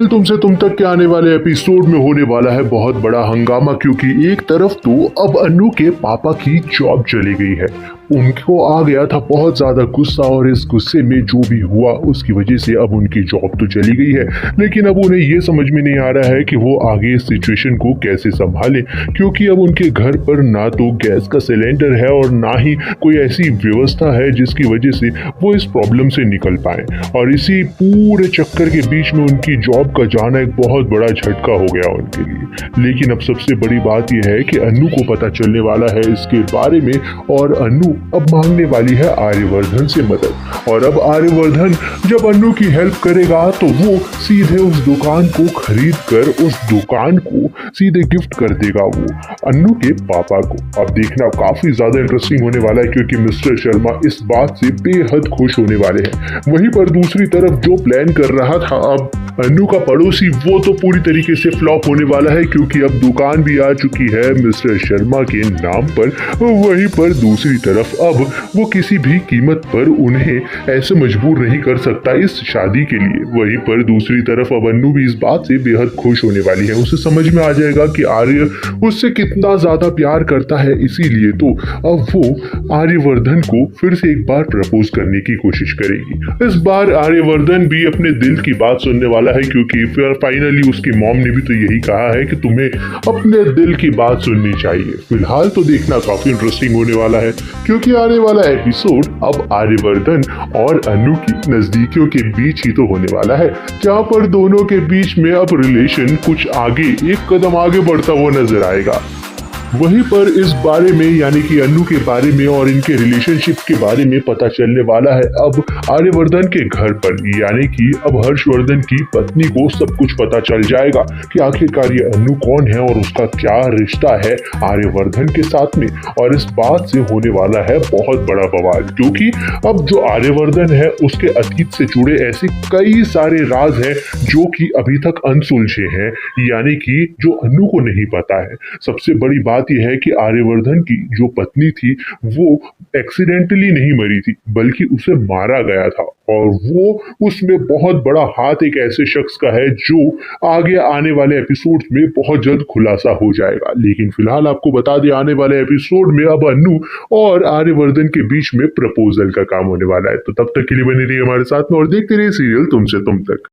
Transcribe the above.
तुमसे तुम तक के आने वाले एपिसोड में होने वाला है बहुत बड़ा हंगामा, क्योंकि एक तरफ तो अब अन्नू के पापा की जॉब चली गई है। उनको आ गया था बहुत ज्यादा गुस्सा, और इस गुस्से में जो भी हुआ उसकी वजह से अब उनकी जॉब तो चली गई है। लेकिन अब उन्हें ये समझ में नहीं आ रहा है कि वो आगे इस सिचुएशन को कैसे संभाले, क्योंकि अब उनके घर पर ना तो गैस का सिलेंडर है और ना ही कोई ऐसी व्यवस्था है जिसकी वजह से वो इस प्रॉब्लम से निकल पाए। और इसी पूरे चक्कर के बीच में उनकी जॉब का जाना एक बहुत बड़ा झटका हो गया उनके लिए। लेकिन अब सबसे बड़ी बात यह है कि अन्नू को पता चलने वाला है इसके बारे में, और अन्नू अब मांगने वाली है आर्यवर्धन से मदद। और अब आर्यवर्धन जब अन्नू की हेल्प करेगा तो वो सीधे उस दुकान को खरीद कर उस दुकान को सीधे गिफ्ट कर देगा वो अन्नू के पापा को। अब देखना काफी ज्यादा इंटरेस्टिंग होने वाला है, क्योंकि मिस्टर शर्मा इस बात से बेहद खुश होने वाले हैं। वहीं पर दूसरी तरफ जो प्लान कर रहा था अब अन्नू का पड़ोसी, वो तो पूरी तरीके से फ्लॉप होने वाला है, क्योंकि अब दुकान भी आ चुकी है मिस्टर शर्मा के नाम पर। वहीं पर दूसरी तरफ अब वो किसी भी कीमत पर उन्हें ऐसे मजबूर नहीं कर सकता इस शादी के लिए। वहीं पर दूसरी तरफ अब अन्नू भी इस बात से बेहद खुश होने वाली है। उसे समझ में आ जाएगा कि आर्य उससे कितना ज्यादा प्यार करता है, इसीलिए तो अब वो आर्यवर्धन को फिर से एक बार प्रपोज करने की कोशिश करेगी। इस बार आर्यवर्धन भी अपने दिल की बात सुनने वाला है, क्योंकि फिर फाइनली उसकी मॉम ने भी तो यही कहा है कि तुम्हें अपने दिल की बात सुननी चाहिए। फिलहाल तो देखना काफी इंटरेस्टिंग होने वाला है, क्योंकि आने वाला एपिसोड अब आर्यवर्धन और अन्नू की नजदीकियों के बीच ही तो होने वाला है, जहाँ पर दोनों के बीच में अब रिलेशन कुछ आगे, एक कदम आगे बढ़ता हुआ नजर आएगा। वहीं पर इस बारे में, यानी कि अन्नू के बारे में और इनके रिलेशनशिप के बारे में पता चलने वाला है अब आर्यवर्धन के घर पर, यानी कि अब हर्षवर्धन की पत्नी को सब कुछ पता चल जाएगा कि आखिरकार ये अन्नू कौन है और उसका क्या रिश्ता है आर्यवर्धन के साथ में। और इस बात से होने वाला है बहुत बड़ा बवाल, क्योंकि अब जो आर्यवर्धन है उसके अतीत से जुड़े ऐसे कई सारे राज हैं जो कि अभी तक अनसुलझे हैं, यानी कि जो अन्नू को नहीं पता है। सबसे बड़ी बात यह है कि आर्यवर्धन की जो पत्नी थी वो एक्सीडेंटली नहीं मरी थी, बल्कि उसे मारा गया था, और वो उसमें बहुत बड़ा हाथ एक ऐसे शख्स का है जो आगे आने वाले एपिसोड में बहुत जल्द खुलासा हो जाएगा। लेकिन फिलहाल आपको बता दें, आने वाले एपिसोड में अब अन्नू और आर्यवर्धन के बीच में प्रपोजल का काम होने वाला है। तो तब तक के लिए बने रहिए हमारे साथ में और देखते रहिए सीरियल तुमसे तुम तक।